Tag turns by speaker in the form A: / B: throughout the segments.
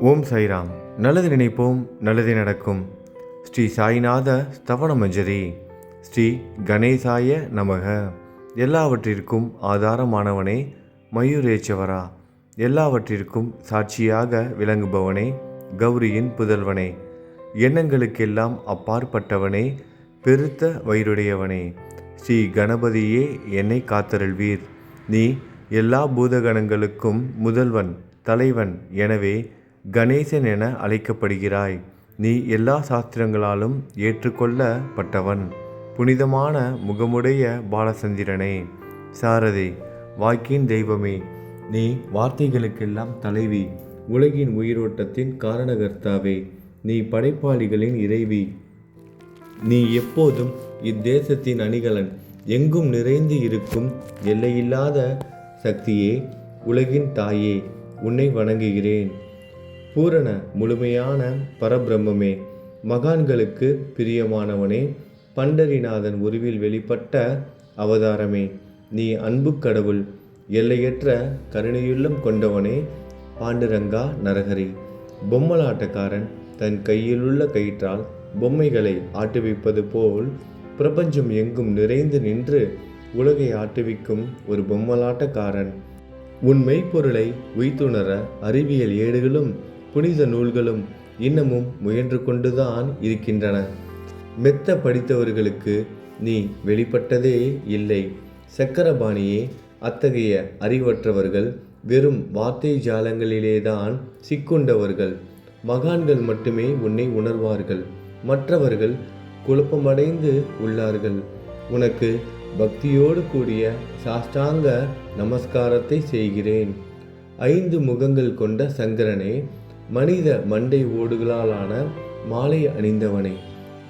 A: ஓம் சாய்ராம். நல்லது நினைப்போம், நல்லதே நடக்கும். ஸ்ரீ சாய்நாத ஸ்தவன மஞ்சரி. ஸ்ரீ கணேசாய நமக. எல்லாவற்றிற்கும் ஆதாரமானவனே, மயூரேச்சவரா, எல்லாவற்றிற்கும் சாட்சியாக விளங்குபவனே, கௌரியின் புதல்வனே, எண்ணங்களுக்கெல்லாம் அப்பாற்பட்டவனே, பெருத்த வயிறுடையவனே, ஸ்ரீ கணபதியே என்னை காத்தருள்வீர். நீ எல்லா பூதகணங்களுக்கும் முதல்வன், தலைவன். எனவே கணேசன் என அழைக்கப்படுகிறாய். நீ எல்லா சாஸ்திரங்களாலும் ஏற்றுக்கொள்ளப்பட்டவன். புனிதமான முகமுடைய பாலசந்திரனே, சாரதே, வாக்கின் தெய்வமே, நீ வார்த்தைகளுக்கெல்லாம் தலைவி, உலகின் உயிரோட்டத்தின் காரணகர்த்தாவே, நீ படைப்பாளிகளின் இறைவி, நீ எப்போதும் இத்தேசத்தின் அணிகலன், எங்கும் நிறைந்து இருக்கும் எல்லையில்லாத சக்தியே, உலகின் தாயே, உன்னை வணங்குகிறேன். பூரண முழுமையான பரபிரம்மே, மகான்களுக்கு பிரியமானவனே, பண்டரிநாதன் உருவில் வெளிப்பட்ட அவதாரமே, நீ அன்பு கடவுள், எல்லையற்ற கருணையுள்ளம் கொண்டவனே, பாண்டுரங்கா நரஹரி. பொம்மலாட்டக்காரன் தன் கையிலுள்ள கயிற்றால் பொம்மைகளை ஆட்டுவிப்பது போல் பிரபஞ்சம் எங்கும் நிறைந்து நின்று உலகை ஆட்டுவிக்கும் ஒரு பொம்மலாட்டக்காரன். உன் மெய்ப்பொருளை உய்த்துணர அறிவியல் ஏடுகளும் புனித நூல்களும் இன்னமும் முயன்று கொண்டுதான் இருக்கின்றன. மெத்த படித்தவர்களுக்கு நீ வெளிப்பட்டதே இல்லை. சக்கரபாணியே, அத்தகைய அறிவற்றவர்கள் வெறும் வார்த்தை ஜாலங்களிலேதான் சிக்குண்டவர்கள். மகான்கள் மட்டுமே உன்னை உணர்வார்கள். மற்றவர்கள் குழப்பமடைந்து உள்ளார்கள். உனக்கு பக்தியோடு கூடிய சாஷ்டாங்க நமஸ்காரத்தை செய்கிறேன். 5 முகங்கள் கொண்ட சங்கரனே, மனித மண்டை ஓடுகளாலான மாலை அணிந்தவனே,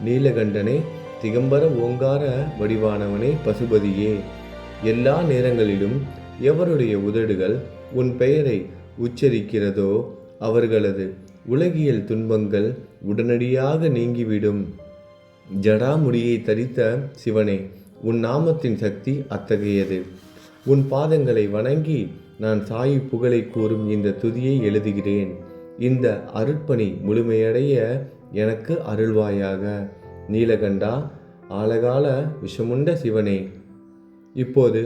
A: நீலகண்டனே, திகம்பர ஓங்கார வடிவானவனே, பசுபதியே, எல்லா நேரங்களிலும் எவருடைய உதடுகள் உன் பெயரை உச்சரிக்கிறதோ அவர்களது உலகியல் துன்பங்கள் உடனடியாக நீங்கிவிடும். ஜடாமுடியை தரித்த சிவனே, உன் நாமத்தின் சக்தி அத்தகையது. உன் பாதங்களை வணங்கி நான் சாயி புகழை கூறும் இந்த துதியை எழுதுகிறேன். இந்த அருட்பணி முழுமையடைய எனக்கு அருள்வாயாக. நீலகண்டா, ஆலகால விஷமுண்ட சிவனே. இப்போது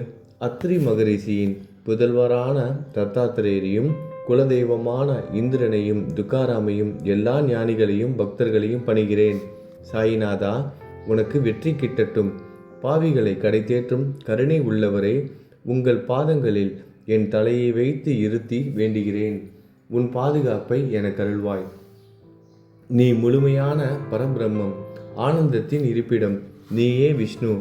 A: அத்ரி மகரிஷியின் புதல்வரான தத்தாத்திரேயரையும் குலதெய்வமான இந்திரனையும் துக்காராமையும் எல்லா ஞானிகளையும் பக்தர்களையும் பணிகிறேன். சாயிநாதா, உனக்கு வெற்றி கிட்டட்டும். பாவிகளை கடைத்தேற்றும் கருணை உள்ளவரே, உங்கள் பாதங்களில் என் தலையை வைத்து இருத்தி வேண்டுகிறேன். உன் பாதுகாப்பை எனக்கு அருள்வாய். நீ முழுமையான பரபிரம்மம், ஆனந்தத்தின் இருப்பிடம். நீயே விஷ்ணு,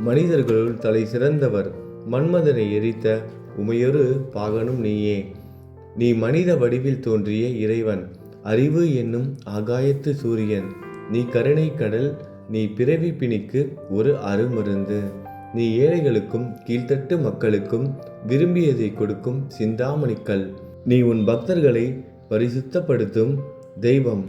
A: மனிதர்களுள் தலை சிறந்தவர். மன்மதனை எரித்த உமையொரு பாகனும் நீயே. நீ மனித வடிவில் தோன்றிய இறைவன், அறிவு என்னும் ஆகாயத்து சூரியன். நீ கருணை கடல், நீ பிறவி பிணிக்கு ஒரு அருமருந்து. நீ ஏழைகளுக்கும் கீழ்த்தட்டு மக்களுக்கும் விரும்பியதை கொடுக்கும் சிந்தாமணிக்கல். நீ உன் பக்தர்களை பரிசுத்தப்படுத்தும் தெய்வம்.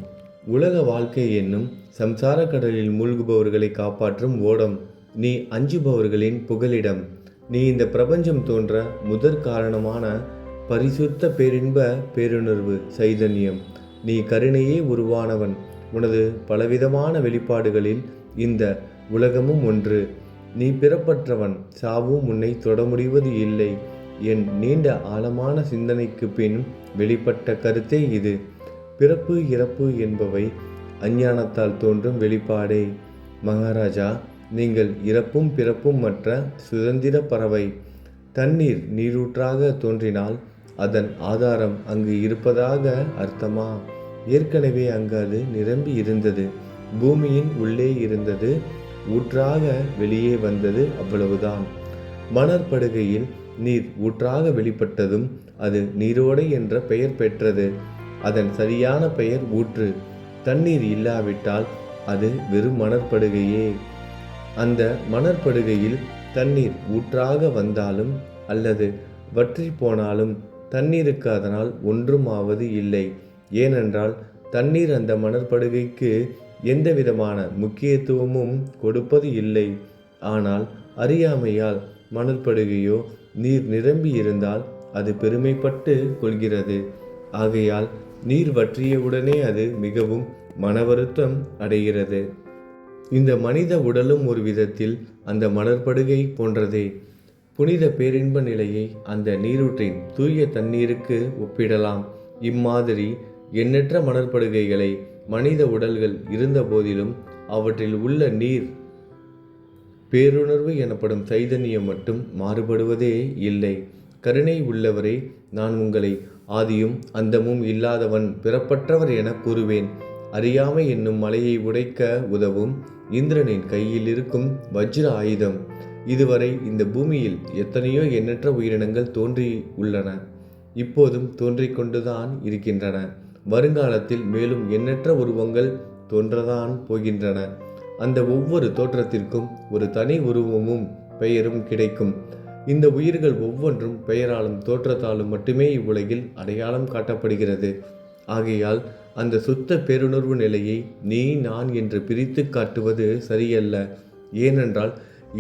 A: உலக வாழ்க்கை என்னும் சம்சார கடலில் மூழ்குபவர்களை காப்பாற்றும் ஓடம். நீ அஞ்சுபவர்களின் புகலிடம். நீ இந்த பிரபஞ்சம் தோன்ற முதற் காரணமான பரிசுத்த பேரின்ப பேருணர்வு சைதன்யம். நீ கருணையே உருவானவன். உனது பலவிதமான வெளிப்பாடுகளில் இந்த உலகமும் ஒன்று. நீ பிறப்பற்றவன், சாவும் உன்னை தொட முடிவது இல்லை. என் நீண்ட ஆழமான சிந்தனைக்கு பின் வெளிப்பட்ட கருத்தே இது. பிறப்பு இறப்பு என்பவை அஞ்ஞானத்தால் தோன்றும் வெளிப்பாடே. மகாராஜா, நீங்கள் இறப்பும் பிறப்பும் மற்ற சுதந்திர பறவை. தண்ணீர் நீரூற்றாக தோன்றினால் அதன் ஆதாரம் அங்கு இருப்பதாக அர்த்தமா? ஏற்கனவே அங்கு அது நிரம்பி இருந்தது. பூமியின் உள்ளே இருந்தது, ஊற்றாக வெளியே வந்தது, அவ்வளவுதான். மணற்படுகையில் நீர் ஊற்றாக வெளிப்பட்டதும் அது நீரோடை என்ற பெயர் பெற்றது. அதன் சரியான பெயர் ஊற்று. தண்ணீர் இல்லாவிட்டால் அது வெறும் மணற்படுகையே. அந்த மணற்படுகையில் தண்ணீர் ஊற்றாக வந்தாலும் அல்லது வற்றி போனாலும் தண்ணீருக்கு அதனால் ஒன்றும் ஆவது இல்லை. ஏனென்றால் தண்ணீர் அந்த மணற்படுகைக்கு எந்த விதமான முக்கியத்துவமும் கொடுப்பது இல்லை. ஆனால் அறியாமையால் மணற்படுகையோ நீர் நிரம்பி இருந்தால் அது பெருமைப்பட்டு கொள்கிறது. ஆகையால் நீர் வற்றியவுடனே அது மிகவும் மனவருத்தம் அடைகிறது. இந்த மனித உடலும் ஒரு விதத்தில் அந்த மணற்படுகை போன்றதே. புனித பேரின்ப நிலையை அந்த நீரூற்றின் தூய தண்ணீருக்கு ஒப்பிடலாம். இம்மாதிரி எண்ணற்ற மணற்படுகைகளை மனித உடல்கள் இருந்த போதிலும் அவற்றில் உள்ள நீர் பேருணர்வு எனப்படும் சைதன்யம் மட்டும் மாறுபடுவதே இல்லை. கருணை உள்ளவரே, நான் உங்களை ஆதியும் அந்தமும் இல்லாதவன், பிறப்பற்றவர் என கூறுவேன். அறியாமை என்னும் மலையை உடைக்க உதவும் இந்திரனின் கையில் இருக்கும் வஜ்ர ஆயுதம். இதுவரை இந்த பூமியில் எத்தனையோ எண்ணற்ற உயிரினங்கள் தோன்றி உள்ளன, இப்போதும் தோன்றிக் கொண்டுதான் இருக்கின்றன. வருங்காலத்தில் மேலும் எண்ணற்ற உருவங்கள் தோன்றதான் போகின்றன. அந்த ஒவ்வொரு தோற்றத்திற்கும் ஒரு தனி உருவமும் பெயரும் கிடைக்கும். இந்த உயிர்கள் ஒவ்வொன்றும் பெயராலும் தோற்றத்தாலும் மட்டுமே இவ்வுலகில் அடையாளம் காட்டப்படுகிறது. ஆகையால் அந்த சுத்த பேருணர்வு நிலையை நீ நான் என்று பிரித்து காட்டுவது சரியல்ல. ஏனென்றால்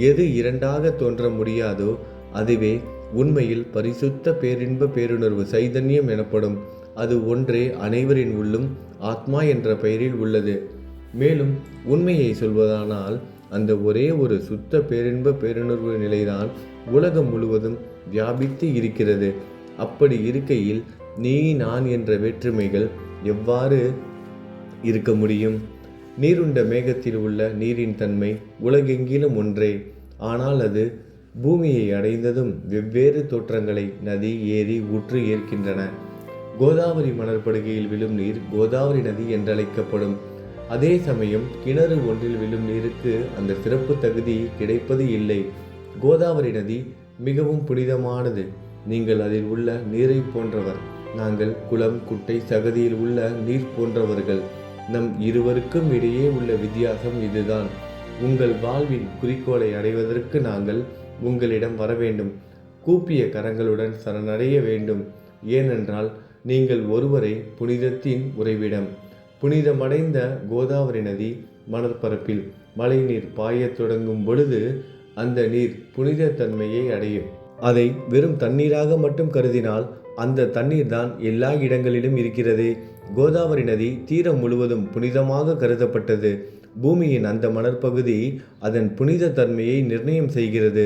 A: எது இரண்டாக தோன்ற முடியாதோ அதுவே உண்மையில் பரிசுத்த பேரின்ப பேருணர்வு சைதன்யம் எனப்படும். அது ஒன்றே அனைவரின் உள்ளும் ஆத்மா என்ற பெயரில் உள்ளது. மேலும் உண்மையை சொல்வதானால் அந்த ஒரே ஒரு சுத்த பேரின்ப பேருணர்வு நிலைதான் உலகம் முழுவதும் வியாபித்து இருக்கிறது. அப்படி இருக்கையில் நீ நான் என்ற வேற்றுமைகள் எவ்வாறு இருக்க முடியும்? நீருண்ட மேகத்தில் உள்ள நீரின் தன்மை உலகெங்கிலும் ஒன்றே. ஆனால் அது பூமியை அடைந்ததும் வெவ்வேறு தோற்றங்களை நதி, ஏரி, ஊற்று ஏற்கின்றன. கோதாவரி மணற்படுகையில் விழும் நீர் கோதாவரி நதி என்றழைக்கப்படும். அதே சமயம் கிணறு ஒன்றில் விழும் நீருக்கு அந்த சிறப்பு தகுதி கிடைப்பது இல்லை. கோதாவரி நதி மிகவும் புனிதமானது. நீங்கள் அதில் உள்ள நீரை போன்றவர். நாங்கள் குளம், குட்டை, சகதியில் உள்ள நீர் போன்றவர்கள். நம் இருவருக்கும் இடையே உள்ள வித்தியாசம் இதுதான். உங்கள் வாழ்வின் குறிக்கோளை அடைவதற்கு நாங்கள் உங்களிடம் வர வேண்டும். கூப்பிய கரங்களுடன் சரணடைய வேண்டும். ஏனென்றால் நீங்கள் ஒருவரை புனிதத்தின் உறைவிடம். புனிதமடைந்த கோதாவரி நதி மணற்பரப்பில் மழைநீர் பாயத் தொடங்கும் பொழுது அந்த நீர் புனித தன்மையை அடையும். அதை வெறும் தண்ணீராக மட்டும் கருதினால் அந்த தண்ணீர் தான் எல்லா இடங்களிலும் இருக்கிறது. கோதாவரி நதி தீரம் முழுவதும் புனிதமாக கருதப்பட்டது. பூமியின் அந்த மணற்பகுதி அதன் புனித தன்மையை நிர்ணயம் செய்கிறது.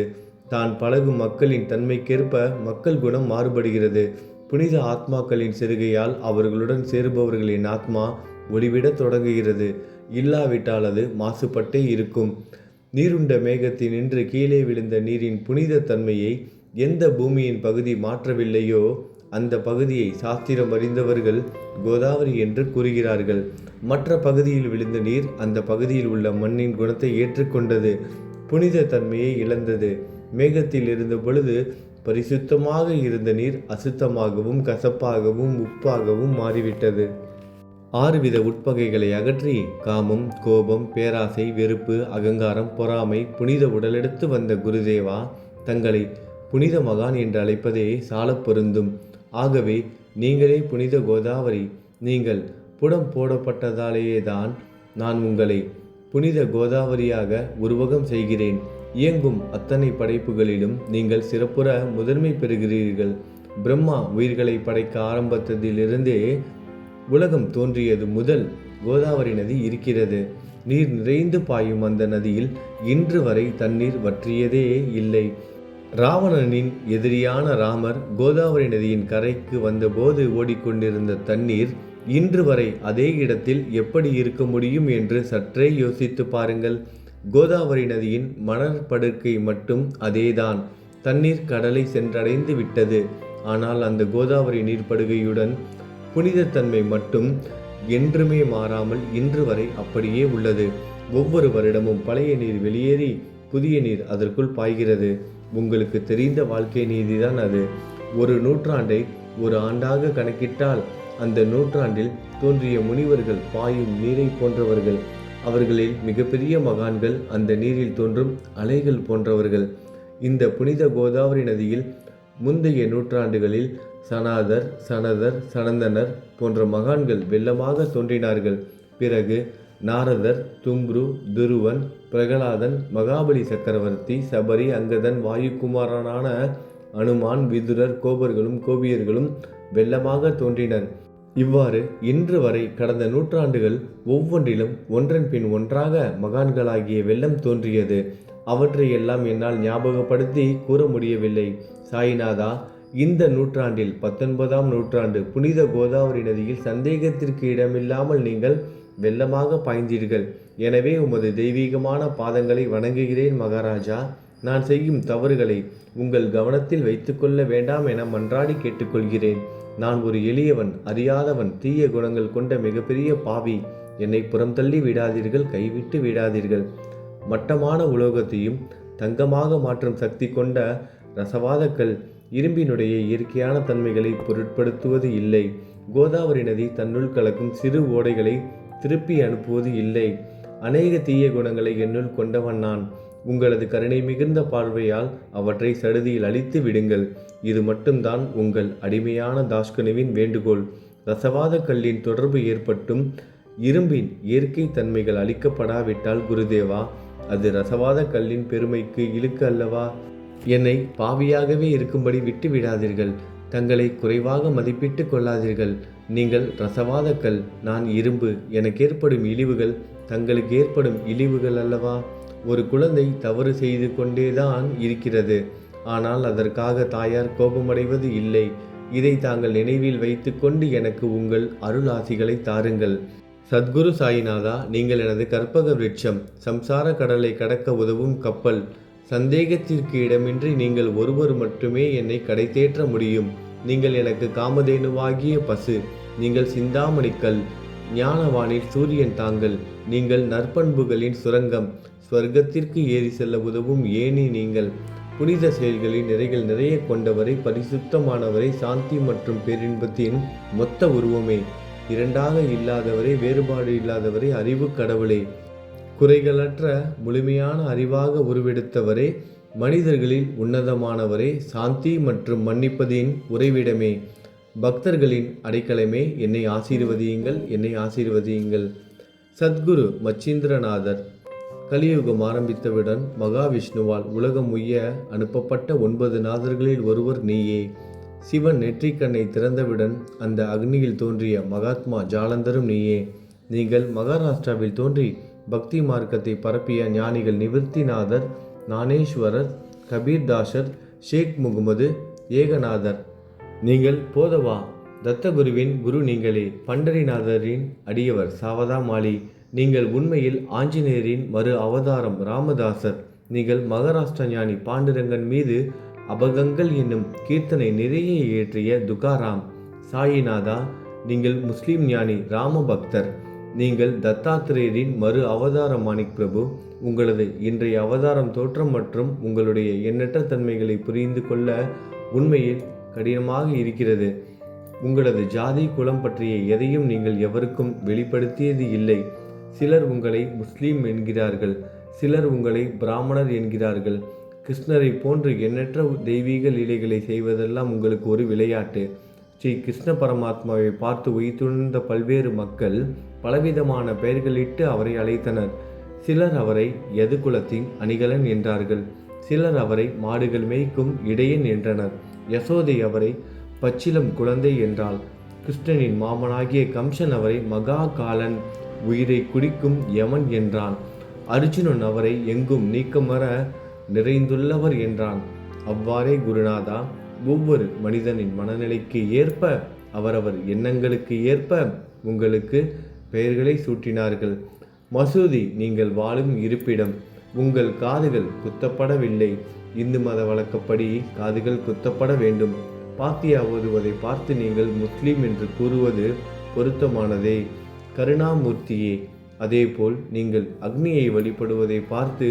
A: தான் பழகும் மக்களின் தன்மைக்கேற்ப மக்கள் குணம் மாறுபடுகிறது. புனித ஆத்மாக்களின் செருகையால் அவர்களுடன் சேருபவர்களின் ஆத்மா ஒளிவிடத் தொடங்குகிறது. இல்லாவிட்டால் அது மாசுபட்டே இருக்கும். நீருண்ட மேகத்தினின்று கீழே விழுந்த நீரின் புனித தன்மையை எந்த பூமியின் பகுதி மாற்றவில்லையோ அந்த பகுதியை சாஸ்திரம் அறிந்தவர்கள் கோதாவரி என்று கூறுகிறார்கள். மற்ற பகுதியில் விழுந்த நீர் அந்த பகுதியில் உள்ள மண்ணின் குணத்தை ஏற்றுக்கொண்டது, புனித தன்மையை இழந்தது. மேகத்தில் இருந்த பொழுது பரிசுத்தமாக இருந்த நீர் அசுத்தமாகவும் கசப்பாகவும் உப்பாகவும் மாறிவிட்டது. 6 வித உட்பகைகளை அகற்றி காமம், கோபம், பேராசை, வெறுப்பு, அகங்காரம், பொறாமை புனித உடலெடுத்து வந்த குருதேவா தங்களை புனித மகான் என்று அழைப்பதே சாலப் பொருந்தும். ஆகவே நீங்களே புனித கோதாவரி. நீங்கள் புடம் போடப்பட்டதாலேயேதான் நான் உங்களை புனித கோதாவரியாக உருவகம் செய்கிறேன். இயங்கும் அத்தனை படைப்புகளிலும் நீங்கள் சிறப்புற முதன்மை பெறுகிறீர்கள். பிரம்மா உயிர்களை படைக்க ஆரம்பித்ததிலிருந்தே உலகம் தோன்றியது முதல் கோதாவரி நதி இருக்கிறது. நீர் நிறைந்து பாயும் அந்த நதியில் இன்று வரை தண்ணீர் வற்றியதே இல்லை. ராவணனின் எதிரியான ராமர் கோதாவரி நதியின் கரைக்கு வந்தபோது ஓடிக்கொண்டிருந்த தண்ணீர் இன்று வரை அதே இடத்தில் எப்படி இருக்க முடியும் என்று சற்றே யோசித்து பாருங்கள். கோதாவரி நதியின் மணற்படுக்கை மட்டும் அதேதான். தண்ணீர் கடலை சென்றடைந்து விட்டது. ஆனால் அந்த கோதாவரி நீர்ப்படுகையுடன் புனிதத்தன்மை மட்டும் என்றுமே மாறாமல் இன்று வரை அப்படியே உள்ளது. ஒவ்வொரு வருடமும் பழைய நீர் வெளியேறி புதிய நீர் அதற்குள் பாய்கிறது. உங்களுக்கு தெரிந்த வாழ்க்கை நீதிதான் அது. ஒரு நூற்றாண்டை ஒரு ஆண்டாக கணக்கிட்டால் அந்த நூற்றாண்டில் தோன்றிய முனிவர்கள் பாயும் நீரை போன்றவர்கள். அவர்களில் மிகப்பெரிய மகான்கள் அந்த நீரில் தோன்றும் அலைகள் போன்றவர்கள். இந்த புனித கோதாவரி நதியில் முந்தைய நூற்றாண்டுகளில் சனாதர், சனதர், சனந்தனர் போன்ற மகான்கள் வெள்ளமாக தோன்றினார்கள். பிறகு நாரதர், தும்ரு, துருவன், பிரகலாதன், மகாபலி சக்கரவர்த்தி, சபரி, அங்கதன், வாயுகுமாரனான அனுமான், விதுரர், கோபர்களும் கோபியர்களும் வெள்ளமாக தோன்றினர். இவ்வாறு இன்று வரை கடந்த நூற்றாண்டுகள் ஒவ்வொன்றிலும் ஒன்றன் பின் ஒன்றாக மகான்களாகிய வெள்ளம் தோன்றியது. அவற்றையெல்லாம் என்னால் ஞாபகப்படுத்தி கூற முடியவில்லை. சாயிநாதா, இந்த நூற்றாண்டில் 19ஆம் நூற்றாண்டு புனித கோதாவரி நதியில் சந்தேகத்திற்கு இடமில்லாமல் நீங்கள் வெள்ளமாக பாய்ந்தீர்கள். எனவே உமது தெய்வீகமான பாதங்களை வணங்குகிறேன் மகாராஜா. நான் செய்யும் தவறுகளை உங்கள் கவனத்தில் வைத்துக்கொள்ள வேண்டாம் என மன்றாடி கேட்டுக்கொள்கிறேன். நான் ஒரு எளியவன், அறியாதவன், தீய குணங்கள் கொண்ட மிகப்பெரிய பாவி. என்னை புறம் தள்ளி விடாதீர்கள், கைவிட்டு விடாதீர்கள். மட்டமான உலோகத்தையும் தங்கமாக மாற்றும் சக்தி கொண்ட ரசவாதக்கல் இரும்பினுடைய இயற்கையான தன்மைகளை பொருட்படுத்துவது இல்லை. கோதாவரி நதி தன்னுள் கலக்கும் சிறு ஓடைகளை திருப்பி அனுப்புவது இல்லை. அநேக தீய குணங்களை என்னுள் கொண்டவன் நான். உங்களது கருணை மிகுந்த பார்வையால் அவற்றை சடுதியில் அழித்து விடுங்கள். இது மட்டும்தான் உங்கள் அடிமையான தாஸ்கனுவின் வேண்டுகோள். ரசவாத கல்லின் தொடர்பு ஏற்பட்டும் இரும்பின் இயற்கை தன்மைகள் அளிக்கப்படாவிட்டால் குருதேவா, அது ரசவாத கல்லின் பெருமைக்கு இழுக்கு அல்லவா? என்னை பாவியாகவே இருக்கும்படி விட்டு விடாதீர்கள். தங்களை குறைவாக மதிப்பிட்டு கொள்ளாதீர்கள். நீங்கள் ரசவாத கல், நான் இரும்பு. எனக்கு ஏற்படும் இழிவுகள் தங்களுக்கு ஏற்படும் இழிவுகள் அல்லவா? ஒரு குழந்தை தவறு செய்து கொண்டேதான் இருக்கிறது. ஆனால் அதற்காக தாயார் கோபமடைவது இல்லை. இதை தாங்கள் நினைவில் வைத்து கொண்டு எனக்கு உங்கள் அருள் ஆசிகளை தாருங்கள். சத்குரு சாயிநாதா, நீங்கள் எனது கற்பக விருட்சம், சம்சார கடலை கடக்க உதவும் கப்பல். சந்தேகத்திற்கு இடமின்றி நீங்கள் ஒருவர் மட்டுமே என்னை கடை தேற்ற முடியும். நீங்கள் எனக்கு காமதேனுவாகிய பசு. நீங்கள் சிந்தாமணிக்கல், ஞானவானில் சூரியன் தாங்கள். நீங்கள் நற்பண்புகளின் சுரங்கம், ஸ்வர்க்கத்திற்கு ஏறி செல்ல உதவும் ஏணி நீங்கள். புனித செயல்களின் நிறைகள் நிறைய கொண்டவரை, பரிசுத்தமானவரை, சாந்தி மற்றும் பேரின்பத்தின் மொத்த உருவமே, இரண்டாக இல்லாதவரே, வேறுபாடு இல்லாதவரே, அறிவு கடவுளே, குறைகளற்ற முழுமையான அறிவாக உருவெடுத்தவரே, மனிதர்களில் உன்னதமானவரே, சாந்தி மற்றும் மன்னிப்பதின் உறைவிடமே, பக்தர்களின் அடைக்கலமே, என்னை ஆசீர்வதியுங்கள், என்னை ஆசீர்வதியுங்கள். சத்குரு மச்சீந்திரநாதர். கலியுகம் ஆரம்பித்தவுடன் மகாவிஷ்ணுவால் உலகம் உய்ய அனுப்பப்பட்ட 9 நாதர்களில் ஒருவர் நீயே. சிவன் நெற்றிக்கண்ணை திறந்தவுடன் அந்த அக்னியில் தோன்றிய மகாத்மா ஜாலந்தரும் நீயே. நீங்கள் மகாராஷ்டிராவில் தோன்றி பக்தி மார்க்கத்தை பரப்பிய ஞானிகள் நிவர்த்திநாதர், ஞானேஸ்வரர், கபீர்தாசர், ஷேக் முகமது, ஏகநாதர். நீங்கள் போதவா தத்தகுருவின் குரு நீங்களே. பண்டரிநாதரின் அடியவர் சாவதா மாலி. நீங்கள் உண்மையில் ஆஞ்சநேயரின் மறு அவதாரம் ராமதாசர். நீங்கள் மகாராஷ்டிர ஞானி பாண்டுரங்கன் மீது அபகங்கள் என்னும் கீர்த்தனை நிறைய இயற்றிய துகாராம். சாயிநாதா, நீங்கள் முஸ்லிம் ஞானி ராம பக்தர். நீங்கள் தத்தாத்திரேயரின் மறு அவதாரம் மாணிக் பிரபு. உங்களது இன்றைய அவதாரம் தோற்றம் மற்றும் உங்களுடைய எண்ணற்ற தன்மைகளை புரிந்து கொள்ள உண்மையில் கடினமாக இருக்கிறது. உங்களது ஜாதி குலம் பற்றிய எதையும் நீங்கள் எவருக்கும் வெளிப்படுத்தியது இல்லை. சிலர் உங்களை முஸ்லீம் என்கிறார்கள், சிலர் உங்களை பிராமணர் என்கிறார்கள். கிருஷ்ணரை போன்று எண்ணற்ற தெய்வீக லீலைகளை செய்வதெல்லாம் உங்களுக்கு ஒரு விளையாட்டு. ஸ்ரீ கிருஷ்ண பரமாத்மாவை பார்த்து உயிர்த்துணர்ந்த பல்வேறு மக்கள் பலவிதமான பெயர்களிட்டு அவரை அழைத்தனர். சிலர் அவரை யதுகுலத்தின் அணிகலன் என்றார்கள். சிலர் அவரை மாடுகள் மேய்க்கும் இடையன் என்றனர். யசோதை அவரை பச்சிலம் குழந்தை என்றாள். கிருஷ்ணனின் மாமனாகிய கம்சன் அவரை மகா காலன், உயிரை குடிக்கும் யமன் என்றான். அர்ஜுனன் அவரை எங்கும் நீக்கமர நிறைந்துள்ளவர் என்றான். அவ்வாறே குருநாதா, ஒவ்வொரு மனிதனின் மனநிலைக்கு ஏற்ப, அவரவர் எண்ணங்களுக்கு ஏற்ப உங்களுக்கு பெயர்களை சூட்டினார்கள். மசூதி நீங்கள் வாழும் இருப்பிடம். உங்கள் காதுகள் குத்தப்படவில்லை. இந்து மத வழக்கப்படி காதுகள் குத்தப்பட வேண்டும். பாத்தியா ஓதுவதை பார்த்து நீங்கள் முஸ்லீம் என்று கூறுவது பொருத்தமானதே. கருணாமூர்த்தியே, அதேபோல் நீங்கள் அக்னியை வழிபடுவதை பார்த்து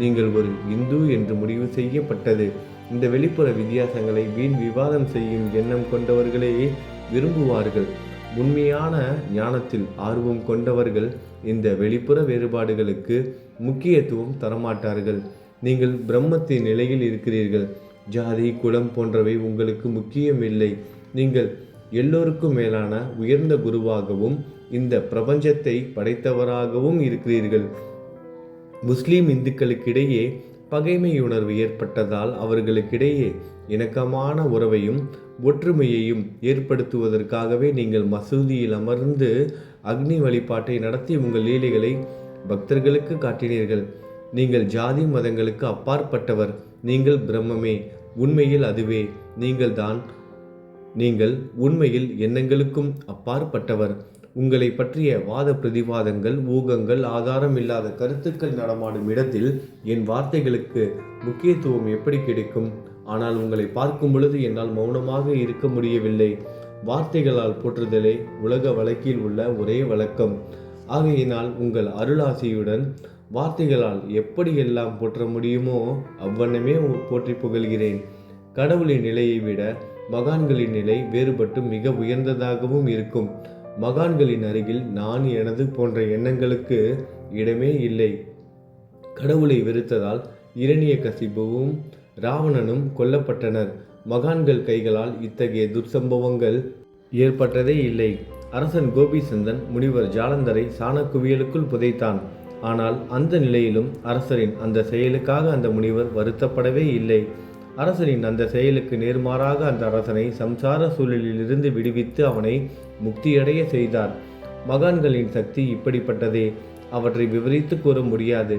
A: நீங்கள் ஒரு இந்து என்று முடிவு செய்யப்பட்டது. இந்த வெளிப்புற வித்தியாசங்களை வீண் விவாதம் செய்யும் எண்ணம் கொண்டவர்களே விரும்புவார்கள். உண்மையான ஞானத்தில் ஆர்வம் கொண்டவர்கள் இந்த வெளிப்புற வேறுபாடுகளுக்கு முக்கியத்துவம் தரமாட்டார்கள். நீங்கள் பிரம்மத்தின் நிலையில் இருக்கிறீர்கள். ஜாதி குலம் போன்றவை உங்களுக்கு முக்கியமில்லை. நீங்கள் எல்லோருக்கும் மேலான உயர்ந்த குருவாகவும் இந்த பிரபஞ்சத்தை படைத்தவராகவும் இருக்கிறீர்கள். முஸ்லீம் இந்துக்களுக்கிடையே பகைமை உணர்வு ஏற்பட்டதால் அவர்களுக்கிடையே இணக்கமான உறவையும் ஒற்றுமையையும் ஏற்படுத்துவதற்காகவே நீங்கள் மசூதியில் அமர்ந்து அக்னி வழிபாட்டை நடத்தி உங்கள் லீலைகளை பக்தர்களுக்கு காட்டினீர்கள். நீங்கள் ஜாதி மதங்களுக்கு அப்பாற்பட்டவர். நீங்கள் பிரம்மமே. உண்மையில் அதுவே நீங்கள் உண்மையில் எண்ணங்களுக்கும் அப்பாற்பட்டவர். உங்களை பற்றிய வாத பிரதிவாதங்கள், ஊகங்கள், ஆதாரம் இல்லாத கருத்துக்கள் நடமாடும் இடத்தில் என் வார்த்தைகளுக்கு முக்கியத்துவம் எப்படி கிடைக்கும்? ஆனால் உங்களை பார்க்கும் பொழுது என்னால் மௌனமாக இருக்க முடியவில்லை. வார்த்தைகளால் போற்றுதலே உலக வழக்கில் உள்ள ஒரே வழக்கம். ஆகையினால் உங்கள் அருளாசியுடன் வார்த்தைகளால் எப்படியெல்லாம் போற்ற முடியுமோ அவ்வண்ணமே போற்றி புகழ்கிறேன். கடவுளின் நிலையை விட மகான்களின் நிலை வேறுபட்டு மிக உயர்ந்ததாகவும் இருக்கும். மகான்களின் அருகில் நான், எனது போன்ற எண்ணங்களுக்கு இடமே இல்லை. கடவுளை வெறுத்ததால் இரணியகசிபுவும் ராவணனும் கொல்லப்பட்டனர். மகான்கள் கைகளால் இத்தகைய துர்சம்பவங்கள் ஏற்பட்டதே இல்லை. அரசன் கோபிசந்தன் முனிவர் ஜாலந்தரை சாணக்குவியலுக்குள் புதைத்தான். ஆனால் அந்த நிலையிலும் அரசரின் அந்த செயலுக்காக அந்த முனிவர் வருத்தப்படவே இல்லை. அரசனின் அந்த செயலுக்கு நேர்மாறாக அந்த அரசனை சம்சார சூழலிலிருந்து விடுவித்து அவனை முக்தியடைய செய்தார். மகான்களின் சக்தி இப்படிப்பட்டதே. அவற்றை விவரித்து கூற முடியாது.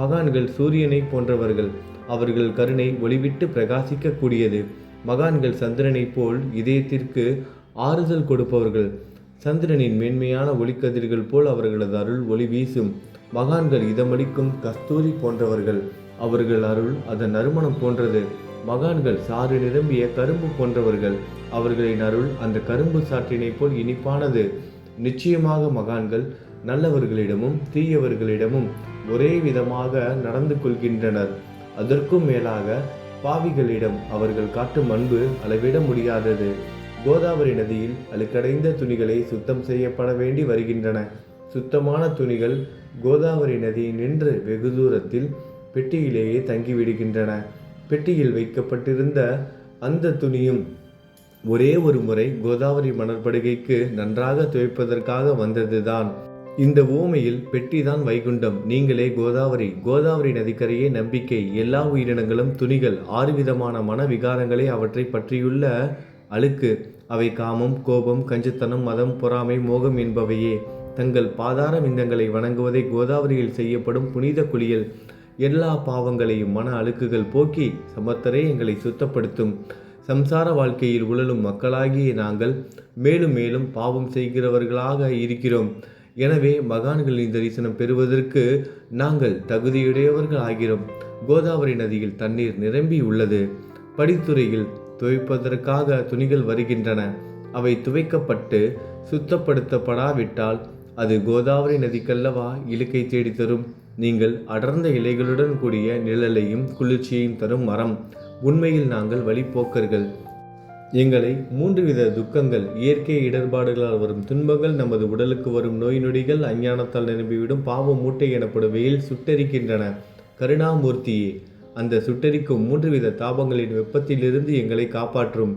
A: மகான்கள் சூரியனை போன்றவர்கள். அவர்கள் கருணை ஒளிவிட்டு பிரகாசிக்கக்கூடியது. மகான்கள் சந்திரனை போல் இதயத்திற்கு ஆறுதல் கொடுப்பவர்கள். சந்திரனின் மேன்மையான ஒளிக்கதிர்கள் போல் அவர்களது அருள் ஒளி வீசும். மகான்கள் இதமளிக்கும் கஸ்தூரி போன்றவர்கள். அவர்கள் அருள் அதன் நறுமணம் போன்றது. மகான்கள் சாறு நிரம்பிய கரும்பு போன்றவர்கள். அவர்களின் அருள் அந்த கரும்பு சாற்றினை போல் இனிப்பானது. நிச்சயமாக மகான்கள் நல்லவர்களிடமும் தீயவர்களிடமும் ஒரே விதமாக நடந்து கொள்கின்றனர். அதற்கும் மேலாக பாவிகளிடம் அவர்கள் காட்டும் அன்பு அளவிட முடியாதது. கோதாவரி நதியில் அழுக்கடைந்த துணிகளை சுத்தம் செய்யப்பட வேண்டி வருகின்றன. சுத்தமான துணிகள் கோதாவரி நதியில் நின்று வெகு தூரத்தில் பெட்டியிலேயே தங்கிவிடுகின்றன. பெட்டியில் வைக்கப்பட்டிருந்த அந்த துணியும் ஒரே ஒரு முறை கோதாவரி மணற்படுகைக்கு நன்றாக துவைப்பதற்காக வந்ததுதான். இந்த ஊமையில் பெட்டிதான் வைகுண்டம், நீங்களே கோதாவரி. கோதாவரி நதிக்கரையே நம்பிக்கை. எல்லா உயிரினங்களும் துணிகள். 6 விதமான மன விகாரங்களே அவற்றை பற்றியுள்ள அழுக்கு. அவை காமம், கோபம், கஞ்சத்தனம், மதம், பொறாமை, மோகம் என்பவையே. தங்கள் பாதார விந்தங்களை வணங்குவதை கோதாவரியில் செய்யப்படும் புனித குளியல் எல்லா பாவங்களையும் மன அழுக்குகள் போக்கி சமத்தரே எங்களை சுத்தப்படுத்தும். சம்சார வாழ்க்கையில் உழலும் மக்களாகிய நாங்கள் மேலும் மேலும் பாவம் செய்கிறவர்களாக இருக்கிறோம். எனவே மகான்களின் தரிசனம் பெறுவதற்கு நாங்கள் தகுதியுடையவர்கள் ஆகிறோம். கோதாவரி நதியில் தண்ணீர் நிரம்பி உள்ளது. படித்துறையில் துவைப்பதற்காக துணிகள் வருகின்றன. அவை துவைக்கப்பட்டு சுத்தப்படுத்தப்படாவிட்டால் அது கோதாவரி நதிக்கல்லவா இழுக்கை தேடி தரும். நீங்கள் அடர்ந்த இலைகளுடன் கூடிய நிழலையும் குளிர்ச்சியையும் தரும் மரம். உண்மையில் நாங்கள் வழிப்போக்கர்கள். எங்களை 3 வித துக்கங்கள், இயற்கை இடர்பாடுகளால் வரும் துன்பங்கள், நமது உடலுக்கு வரும் நோய் நொடிகள், அஞ்ஞானத்தால் நிரம்பிவிடும் பாவ மூட்டை எனப்படும் வெயில் சுட்டரிக்கின்றன. கருணாமூர்த்தியே, அந்த சுட்டரிக்கும் 3 வித தாபங்களின் வெப்பத்திலிருந்து எங்களை காப்பாற்றும்.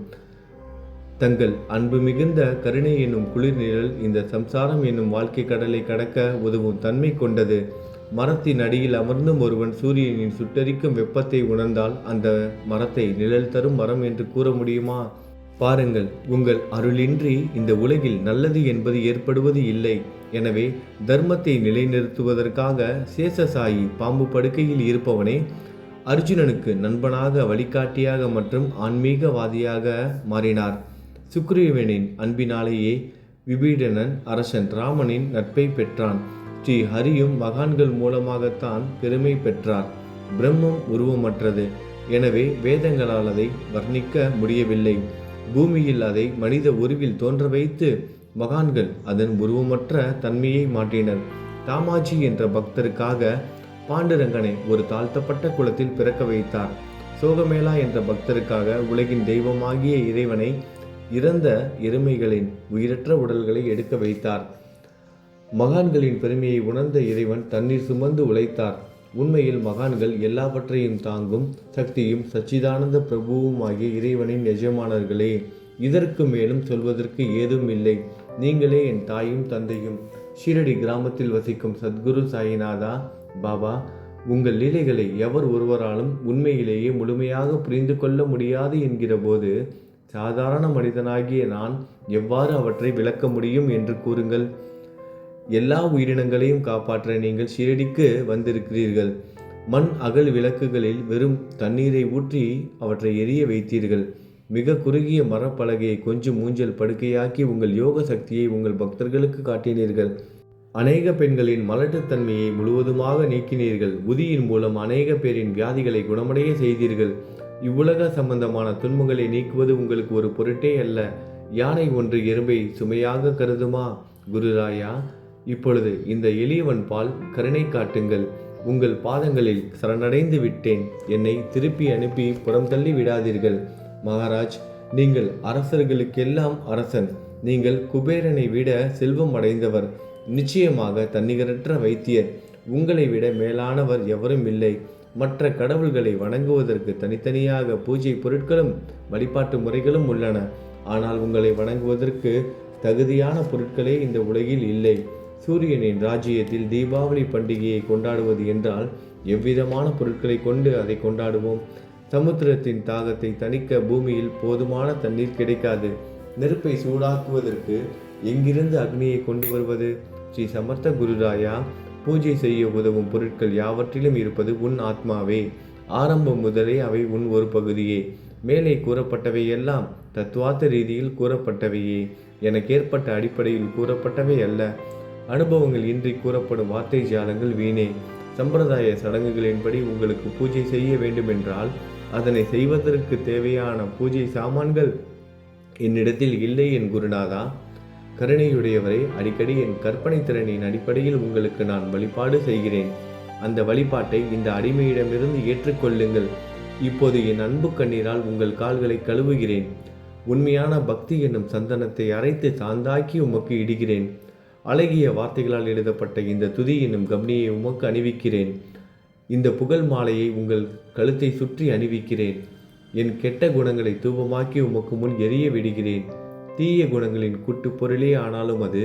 A: தங்கள் அன்பு மிகுந்த கருணை என்னும் குளிர் நிழல் இந்த சம்சாரம் என்னும் வாழ்க்கை கடலை கடக்க உதவும் தன்மை கொண்டது. மரத்தின் அடியில் அமர்ந்தும் ஒருவன் சூரியனின் சுட்டரிக்கும் வெப்பத்தை உணர்ந்தால் அந்த மரத்தை நிழல் தரும் மரம் என்று கூற முடியுமா? பாருங்கள், உங்கள் அருளின்றி இந்த உலகில் நல்லது என்பது ஏற்படுவது இல்லை. எனவே தர்மத்தை நிலைநிறுத்துவதற்காக சேஷசாயி பாம்பு படுக்கையில் இருப்பவனே அர்ஜுனனுக்கு நண்பனாக, வழிகாட்டியாக மற்றும் ஆன்மீகவாதியாக மாறினார். சுக்ரீவனின் அன்பினாலேயே விபீடனன் அரசன் ராமனின் நட்பை பெற்றான். ஸ்ரீ ஹரியும் மகான்கள் மூலமாகத்தான் பெருமை பெற்றார். பிரம்மம் உருவமற்றது. எனவே வேதங்களால் அதை வர்ணிக்க முடியவில்லை. பூமியில் அதை மனித உருவில் தோன்ற வைத்து மகான்கள் அதன் உருவமற்ற தன்மையை மாற்றினர். தாமாஜி என்ற பக்தருக்காக பாண்டுரங்கனை ஒரு தாழ்த்தப்பட்ட குலத்தில் பிறக்க வைத்தார். சோகமேளா என்ற பக்தருக்காக உலகின் தெய்வமாகிய இறைவனை இறந்த எருமைகளின் உயிரற்ற உடல்களை எடுக்க வைத்தார். மகான்களின் பெருமையை உணர்ந்த இறைவன் தண்ணீர் சுமந்து உழைத்தார். உண்மையில் மகான்கள் எல்லாவற்றையும் தாங்கும் சக்தியும் சச்சிதானந்த பிரபுவும் ஆகிய இறைவனின் எஜமானர்களே. இதற்கு மேலும் சொல்வதற்கு ஏதும் இல்லை. நீங்களே என் தாயும் தந்தையும். ஷீரடி கிராமத்தில் வசிக்கும் சத்குரு சாயிநாதா பாபா, உங்கள் லீலைகளை எவர் ஒருவராலும் உண்மையிலேயே முழுமையாக புரிந்து கொள்ள முடியாது என்கிற போது சாதாரண மனிதனாகிய நான் எவ்வாறு அவற்றை விளக்க முடியும் என்று கூறுங்கள். எல்லா உயிரினங்களையும் காப்பாற்ற நீங்கள் ஷீரடிக்கு வந்திருக்கிறீர்கள். மண் அகல் விளக்குகளில் வெறும் தண்ணீரை ஊற்றி அவற்றை எரிய வைத்தீர்கள். மிக குறுகிய மரப்பலகையை கொஞ்சம் ஊஞ்சல் படுக்கையாக்கி உங்கள் யோக சக்தியை உங்கள் பக்தர்களுக்கு காட்டினீர்கள். அநேக பெண்களின் மலட்டுத்தன்மையை முழுவதுமாக நீக்கினீர்கள். உதியின் மூலம் அநேக பேரின் வியாதிகளை குணமடைய செய்தீர்கள். இவ்வுலக சம்பந்தமான துன்பங்களை நீக்குவது உங்களுக்கு ஒரு பொருட்டே அல்ல. யானை ஒன்று எறும்பை சுமையாக கருதுமா? குருராயா, இப்பொழுது இந்த எளியவன் பால் கருணை காட்டுங்கள். உங்கள் பாதங்களில் சரணடைந்து விட்டேன். என்னை திருப்பி அனுப்பி புறம் தள்ளி விடாதீர்கள். மகாராஜ், நீங்கள் அரசர்களுக்கெல்லாம் அரசன். நீங்கள் குபேரனை விட செல்வம் அடைந்தவர். நிச்சயமாக தன்னிகரற்ற வைத்தியர். உங்களை விட மேலானவர் எவரும் இல்லை. மற்ற கடவுள்களை வணங்குவதற்கு தனித்தனியாக பூஜை பொருட்களும் வழிபாட்டு முறைகளும் உள்ளன. ஆனால் உங்களை வணங்குவதற்கு தகுதியான பொருட்களே இந்த உலகில் இல்லை. சூரியனின் ராஜ்யத்தில் தீபாவளி பண்டிகையை கொண்டாடுவது என்றால் எவ்விதமான பொருட்களை கொண்டு அதை கொண்டாடுவோம்? சமுத்திரத்தின் தாகத்தை தணிக்க பூமியில் போதுமான தண்ணீர் கிடைக்காது. நெருப்பை சூடாக்குவதற்கு எங்கிருந்து அக்னியை கொண்டு வருவது? ஸ்ரீ சமர்த்த குருராயா, பூஜை செய்ய உதவும் பொருட்கள் யாவற்றிலும் இருப்பது உன் ஆத்மாவே. ஆரம்பம் முதலே அவை உன் ஒரு பகுதியே. மேலே கூறப்பட்டவை எல்லாம் தத்துவார்த்த ரீதியில் கூறப்பட்டவையே. எனக்கு ஏற்பட்ட அடிப்படையில் கூறப்பட்டவை அல்ல. அனுபவங்கள் இன்றி கூறப்படும் வார்த்தை ஜாலங்கள் வீணே. சம்பிரதாய சடங்குகளின்படி உங்களுக்கு பூஜை செய்ய வேண்டுமென்றால் அதனை செய்வதற்கு தேவையான பூஜை சாமான்கள் என்னிடத்தில் இல்லை என் குருநாதா. கருணையுடையவரை, அடிக்கடி என் கற்பனை திறனின் அடிப்படையில் உங்களுக்கு நான் வழிபாடு செய்கிறேன். அந்த வழிபாட்டை இந்த அடிமையிடமிருந்து ஏற்றுக்கொள்ளுங்கள். இப்போது என் அன்பு கண்ணீரால் உங்கள் கால்களை கழுவுகிறேன். உண்மையான பக்தி என்னும் சந்தனத்தை அரைத்து சாந்தாக்கி உமக்கு இடுகிறேன். அழகிய வார்த்தைகளால் எழுதப்பட்ட இந்த துதி என்னும் கம்னியை உமக்கு அணிவிக்கிறேன். இந்த புகழ் மாலையை உங்கள் கழுத்தை சுற்றி அணிவிக்கிறேன். என் கெட்ட குணங்களை தூபமாக்கி உமக்கு முன் எரிய விடுகிறேன். தீய குணங்களின் கூட்டுப்பொருளே ஆனாலும் அது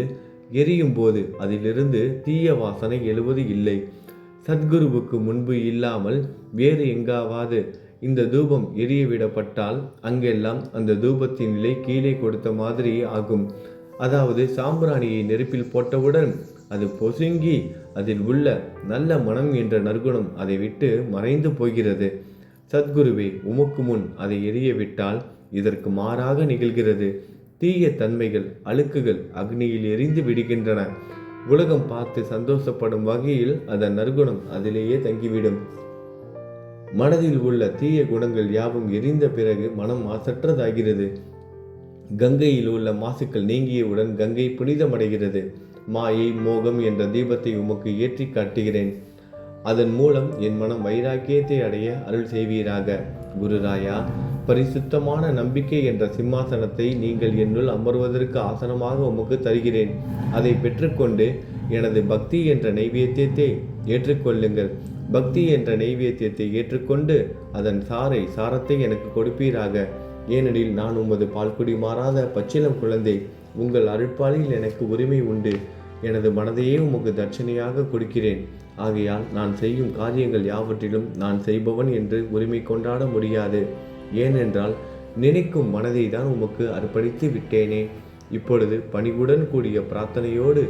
A: எரியும் போது அதிலிருந்து தீய வாசனை எழுவது இல்லை. சத்குருவுக்கு முன்பு இல்லாமல் வேறு எங்காவது இந்த தூபம் எரிய விடப்பட்டால் அங்கெல்லாம் அந்த தூபத்தின் நிலை கீழே கொடுத்த மாதிரி ஆகும். அதாவது சாம்பிராணியை நெருப்பில் போட்டவுடன் அது பொசுங்கி அதில் உள்ள நல்ல மனம் என்ற நற்குணம் அதை விட்டு மறைந்து போகிறது. சத்குருவே, உமக்கு முன் அதை எரிய விட்டால் இதற்கு மாறாக நிகழ்கிறது. தீய தன்மைகள், அழுக்குகள் அக்னியில் எரிந்து விடுகின்றன. உலகம் பார்த்து சந்தோஷப்படும் வகையில் அதன் நற்குணம் அதிலேயே தங்கிவிடும். மனதில் உள்ள தீய குணங்கள் யாவும் எரிந்த பிறகு மனம் மாசற்றதாகிறது. கங்கையில் உள்ள மாசுக்கள் நீங்கியவுடன் கங்கை புனிதமடைகிறது. மாயை, மோகம் என்ற தீபத்தை உமக்கு ஏற்றி காட்டுகிறேன். அதன் மூலம் என் மனம் வைராக்கியத்தை அடைய அருள் செய்வீராக. குருராயா, பரிசுத்தமான நம்பிக்கை என்ற சிம்மாசனத்தை நீங்கள் என்னுள் அமர்வதற்கு ஆசனமாக உமக்கு தருகிறேன். அதை பெற்றுக்கொண்டு எனது பக்தி என்ற நைவேத்தியத்தை ஏற்றுக்கொள்ளுங்கள். பக்தி என்ற நைவேத்தியத்தை ஏற்றுக்கொண்டு அதன் சாரத்தை எனக்கு கொடுப்பீராக. ஏனெனில் நான் உமது பால்குடி மாறாத பச்சிலம் குழந்தை. உங்கள் அருட்பாலில் எனக்கு உரிமை உண்டு. எனது மனதையே உமக்கு தட்சணையாக கொடுக்கிறேன். ஆகையால் நான் செய்யும் காரியங்கள் யாவற்றிலும் நான் செய்பவன் என்று உரிமை கொண்டாட முடியாது. ஏனென்றால் நினைக்கும் மனதை தான் உமக்கு அர்ப்பணித்து விட்டேனே. இப்பொழுது பணிவுடன் கூடிய பிரார்த்தனையோடு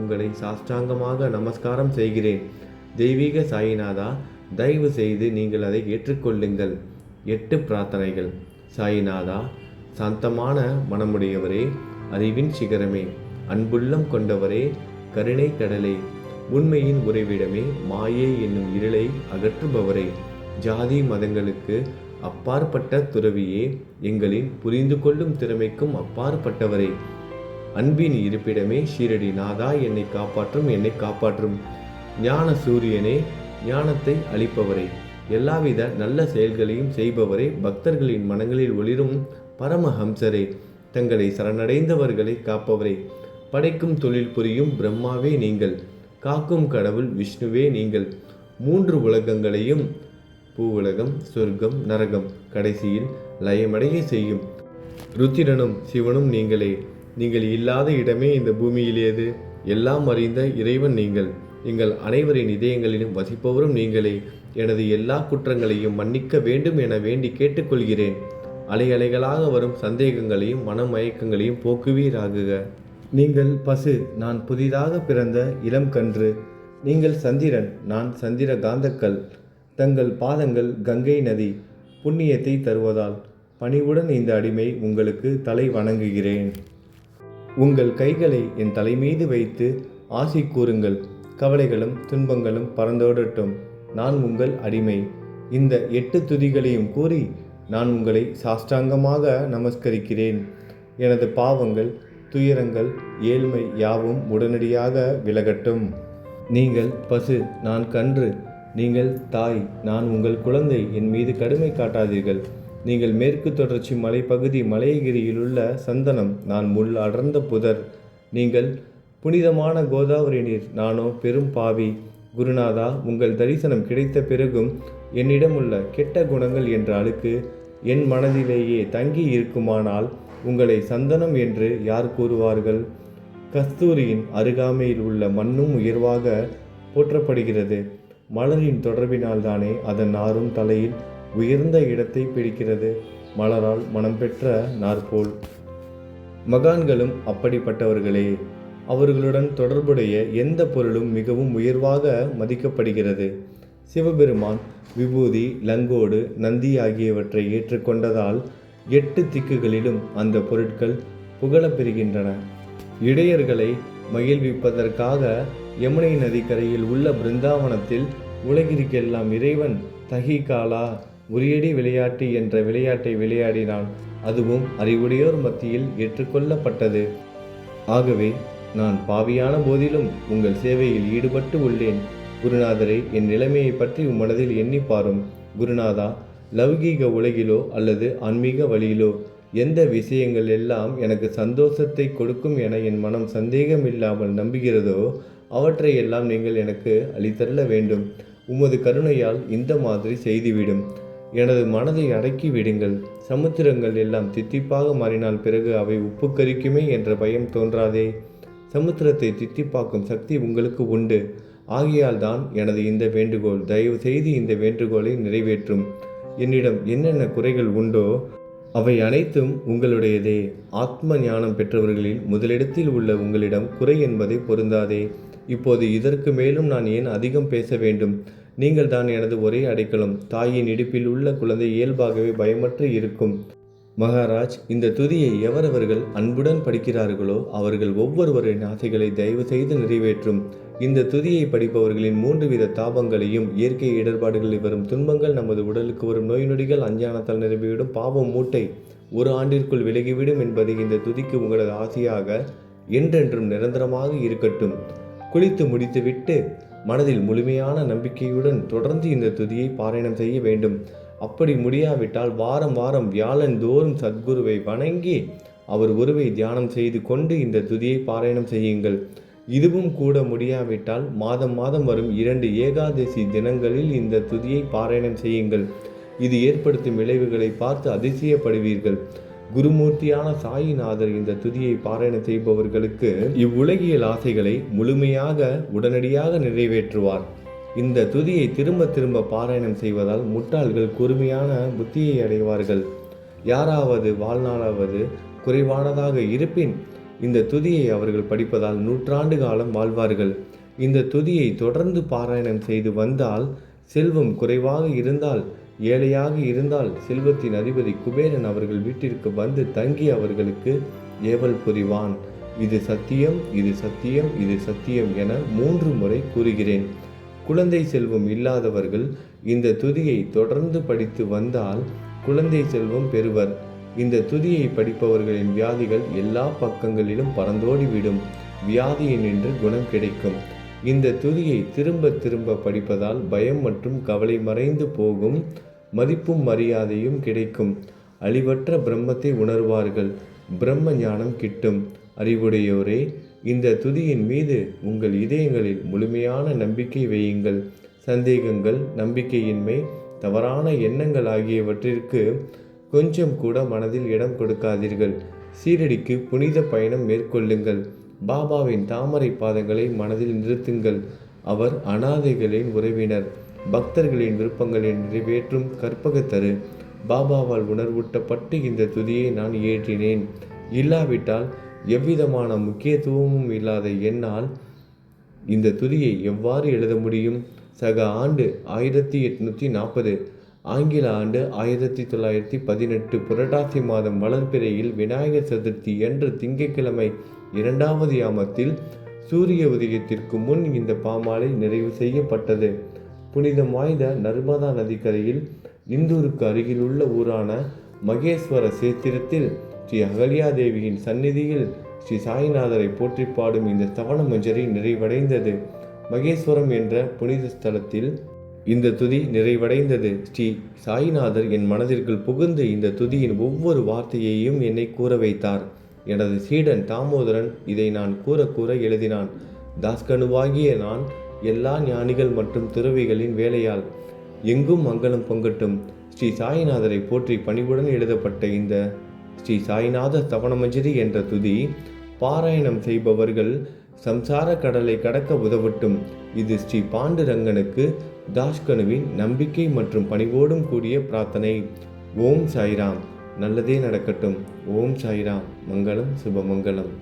A: உங்களை சாஷ்டாங்கமாக நமஸ்காரம் செய்கிறேன். தெய்வீக சாயிநாதா, தயவு செய்து நீங்கள் அதை ஏற்றுக்கொள்ளுங்கள். 8 பிரார்த்தனைகள். சாயிநாதா, சாந்தமான மனமுடையவரே, அறிவின் சிகரமே, அன்புள்ளம் கொண்டவரே, கருணை கடலே, உண்மையின் உறைவிடமே, மாயை என்னும் இருளை அகற்றுபவரே, ஜாதி மதங்களுக்கு அப்பாற்பட்ட துறவியே, எங்களின் புரிந்து கொள்ளும் திறமைக்கும் அப்பாற்பட்டவரே, அன்பின் இருப்பிடமே, ஷீரடி நாதா, என்னை காப்பாற்றும் ஞான சூரியனே, ஞானத்தை அளிப்பவரே, எல்லாவித நல்ல செயல்களையும் செய்பவரே, பக்தர்களின் மனங்களில் ஒளிரும் பரமஹம்சரே, தங்களை சரணடைந்தவர்களை காப்பவரே, படைக்கும் தொழில் புரியும் பிரம்மாவே நீங்கள், காக்கும் கடவுள் விஷ்ணுவே நீங்கள், 3 உலகங்களையும், பூவுலகம், சொர்க்கம், நரகம், கடைசியில் லயமடைய செய்யும் ருத்திரனும் சிவனும் நீங்களே. நீங்கள் இல்லாத இடமே இந்த பூமியில் ஏது? எல்லாம் அறிந்த இறைவன் நீங்கள். எங்கள் அனைவரின் இதயங்களிலும் வசிப்பவரும் நீங்களே. எனது எல்லா குற்றங்களையும் மன்னிக்க வேண்டும் என வேண்டி கேட்டுக்கொள்கிறேன். அலைகளாக வரும் சந்தேகங்களையும் மனமயக்கங்களையும் போக்குவீராகுக. நீங்கள் பசு, நான் புதிதாக பிறந்த இளம் கன்று. நீங்கள் சந்திரன், நான் சந்திர காந்தக்கல். தங்கள் பாதங்கள் கங்கை நதி, புண்ணியத்தை தருவதால் பணிவுடன் இந்த அடிமை உங்களுக்கு தலை வணங்குகிறேன். உங்கள் கைகளை என் தலைமீது வைத்து ஆசி கூறுங்கள். கவலைகளும் துன்பங்களும் பறந்தோடட்டும். நான் உங்கள் அடிமை. இந்த 8 துதிகளையும் கூறி நான் உங்களை சாஷ்டாங்கமாக நமஸ்கரிக்கிறேன். எனது பாவங்கள், துயரங்கள், ஏழ்மை யாவும் உடனடியாக விலகட்டும். நீங்கள் பசு, நான் கன்று. நீங்கள் தாய், நான் உங்கள் குழந்தை. என் மீது கடுமை காட்டாதீர்கள். நீங்கள் மேற்கு தொடர்ச்சி மலைப்பகுதி மலையகிரியிலுள்ள சந்தனம், நான் முள் அடர்ந்த புதர். நீங்கள் புனிதமான கோதாவரி நீர், நானோ பெரும் பாவி. குருநாதா, உங்கள் தரிசனம் கிடைத்த பிறகும் என்னிடமுள்ள கெட்ட குணங்கள் என்ற அழுக்கு என் மனதிலேயே தங்கி இருக்குமானால் உங்களை சந்தனம் என்று யார் கூறுவார்கள்? கஸ்தூரியின் அருகாமையில் உள்ள மண்ணும் உயர்வாக போற்றப்படுகிறது. மலரின் தொடர்பினால்தானே அதன் நாரும் தலையில் உயர்ந்த இடத்தை பிடிக்கிறது. மலரால் மனம் பெற்ற நாற்போல். மகான்களும் அப்படிப்பட்டவர்களே. அவர்களுடன் தொடர்புடைய எந்த பொருளும் மிகவும் உயர்வாக மதிக்கப்படுகிறது. சிவபெருமான் விபூதி, லங்கோடு, நந்தி ஆகியவற்றை ஏற்றுக்கொண்டதால் 8 திக்குகளிலும் அந்த பொருட்கள் புகழப்பெறுகின்றன. இடையர்களை மகிழ்விப்பதற்காக யமுனை நதிக்கரையில் உள்ள பிருந்தாவனத்தில் உலகிற்கெல்லாம் இறைவன் தகிகாலா உரியடி விளையாட்டு என்ற விளையாட்டை விளையாடினான். அதுவும் அறிவுடையோர் மத்தியில் ஏற்றுக்கொள்ளப்பட்டது. ஆகவே நான் பாவியான போதிலும் உங்கள் சேவையில் ஈடுபட்டு உள்ளேன். குருநாதரை, என் நிலைமையை பற்றி மனதில் எண்ணி பாரும். குருநாதா, லௌகீக உலகிலோ அல்லது ஆன்மீக வழியிலோ எந்த விஷயங்கள் எல்லாம் எனக்கு சந்தோஷத்தை கொடுக்கும் என என் மனம் சந்தேகமில்லாமல் நம்புகிறதோ அவற்றையெல்லாம் நீங்கள் எனக்கு அளித்தள்ள வேண்டும். உமது கருணையால் இந்த மாதிரி செய்துவிடும். எனது மனதை அடக்கி விடுங்கள். சமுத்திரங்கள் எல்லாம் தித்திப்பாக மாறினால் பிறகு அவை உப்பு கரிக்குமே என்ற பயம் தோன்றாதே. சமுத்திரத்தை தித்திப்பாக்கும் சக்தி உங்களுக்கு உண்டு. ஆகையால் தான் எனது இந்த வேண்டுகோள். தயவு செய்து இந்த வேண்டுகோளை நிறைவேற்றும். என்னிடம் என்னென்ன குறைகள் உண்டோ அவை அனைத்தும் உங்களுடையதே. ஆத்ம ஞானம் பெற்றவர்களில் முதலிடத்தில் உள்ள உங்களிடம் குறை என்பதை பொருந்தாதே. இப்போது இதற்கு மேலும் நான் ஏன் அதிகம் பேச வேண்டும்? நீங்கள் தான் எனது ஒரே அடைக்கலம். தாயின் இடுப்பில் உள்ள குழந்தை இயல்பாகவே பயமற்று இருக்கும். மகாராஜ், இந்த துதியை எவரவர்கள் அன்புடன் படிக்கிறார்களோ அவர்கள் ஒவ்வொருவரின் ஆசைகளை தயவு செய்து நிறைவேற்றும். இந்த துதியை படிப்பவர்களின் 3 வித தாபங்களையும், இயற்கை இடர்பாடுகளில் வரும் துன்பங்கள், நமது உடலுக்கு வரும் நோய் நொடிகள், அஞ்ஞானத்தால் நிரம்பிவிடும் பாவம் மூட்டை 1 ஆண்டிற்குள் விலகிவிடும் என்பதை இந்த துதிக்கு உங்களது ஆசையாக என்றென்றும் நிரந்தரமாக இருக்கட்டும். குளித்து முடித்துவிட்டு மனதில் முழுமையான நம்பிக்கையுடன் தொடர்ந்து இந்த துதியை பாராயணம் செய்ய வேண்டும். அப்படி முடியாவிட்டால் வாரம் வாரம் வியாழந்தோறும் சத்குருவை வணங்கி அவர் உருவை தியானம் செய்து கொண்டு இந்த துதியை பாராயணம் செய்யுங்கள். இதுவும் கூட முடியாவிட்டால் மாதம் மாதம் வரும் 2 ஏகாதசி தினங்களில் இந்த துதியை பாராயணம் செய்யுங்கள். இது ஏற்படுத்தும் விளைவுகளை பார்த்து அதிசயப்படுவீர்கள். குருமூர்த்தியான சாயிநாதர் இந்த துதியை பாராயணம் செய்பவர்களுக்கு இவ்வுலகியல் ஆசைகளை முழுமையாக உடனடியாக நிறைவேற்றுவார். இந்த துதியை திரும்ப திரும்ப பாராயணம் செய்வதால் முட்டாள்கள் கூர்மையான புத்தியை அடைவார்கள். யாராவது வாழ்நாளாவது குறைவானதாக இருப்பின் இந்த துதியை அவர்கள் படிப்பதால் 100 ஆண்டு காலம் வாழ்வார்கள். இந்த துதியை தொடர்ந்து பாராயணம் செய்து வந்தால், செல்வம் குறைவாக இருந்தால், ஏழையாக இருந்தால், செல்வத்தின் அதிபதி குபேரன் அவர்கள் வீட்டிற்கு வந்து தங்கி அவர்களுக்கு ஏவல் புரிவான். இது சத்தியம், இது சத்தியம், இது சத்தியம் என 3 முறை கூறுகிறேன். குழந்தை செல்வம் இல்லாதவர்கள் இந்த துதியை தொடர்ந்து படித்து வந்தால் குழந்தை செல்வம் பெறுவர். இந்த துதியை படிப்பவர்களின் வியாதிகள் எல்லா பக்கங்களிலும் பறந்தோடிவிடும். வியாதியினின்று குணம் கிடைக்கும். இந்த துதியை திரும்ப திரும்ப படிப்பதால் பயம் மற்றும் கவலை மறைந்து போகும். மதிப்பும் மரியாதையும் கிடைக்கும். அழிவற்ற பிரம்மத்தை உணர்வார்கள். பிரம்ம ஞானம் கிட்டும். அறிவுடையோரே, இந்த துதியின் மீது உங்கள் இதயங்களில் முழுமையான நம்பிக்கை வையுங்கள். சந்தேகங்கள், நம்பிக்கையின்மை, தவறான எண்ணங்கள் ஆகியவற்றிற்கு கொஞ்சம் கூட மனதில் இடம் கொடுக்காதீர்கள். சீரடிக்கு புனித பயணம் மேற்கொள்ளுங்கள். பாபாவின் தாமரை பாதங்களை மனதில் நிறுத்துங்கள். அவர் அனாதைகளின் உறவினர், பக்தர்களின் விருப்பங்களை நிறைவேற்றும் கற்பகத்தரு. பாபாவால் உணர்வூட்டப்பட்டு இந்த துதியை நான் இயற்றினேன். இல்லாவிட்டால் எவ்விதமான முக்கியத்துவமும் இல்லாத என்னால் இந்த துதியை எவ்வாறு எழுத முடியும்? சக ஆண்டு 1840, ஆங்கில ஆண்டு 1918 புரட்டாசி மாதம் வளர்பிறையில் விநாயகர் சதுர்த்தி என்று திங்கட்கிழமை 2வது யாமத்தில் சூரிய உதயத்திற்கு முன் இந்த பாமாலை நிறைவு செய்யப்பட்டது. புனிதம் வாய்ந்த நர்மதா நதிக்கரையில் இந்தூருக்கு அருகிலுள்ள ஊரான மகேஸ்வர சேத்திரத்தில் ஸ்ரீ அகல்யாதேவியின் சந்நிதியில் ஸ்ரீ சாய்நாதரை போற்றி பாடும் இந்த ஸ்தவன மஞ்சரி நிறைவடைந்தது. மகேஸ்வரம் என்ற புனித ஸ்தலத்தில் இந்த துதி நிறைவடைந்தது. ஸ்ரீ சாய்நாதர் என் மனதிற்குள் புகுந்து இந்த துதியின் ஒவ்வொரு வார்த்தையையும் என்னை கூற வைத்தார். எனது சீடன் தாமோதரன் இதை நான் கூற எழுதினான். தாஸ்கனுவாகிய நான் எல்லா ஞானிகள் மற்றும் துறவிகளின் வேலையால் எங்கும் மங்களம் பொங்கட்டும். ஸ்ரீ சாய்நாதரை போற்றி பணிவுடன் எழுதப்பட்ட இந்த ஸ்ரீ சாய்நாத ஸ்தவனமஞ்சரி என்ற துதி பாராயணம் செய்பவர்கள் சம்சார கடலை கடக்க உதவட்டும். இது ஸ்ரீ பாண்டுரங்கனுக்கு தாஸ்கனுவின் நம்பிக்கை மற்றும் பணிவோடும் கூடிய பிரார்த்தனை. ஓம் சாய்ராம். நல்லதே நடக்கட்டும். ஓம் சாய்ராம். மங்களம் சுபமங்கலம்.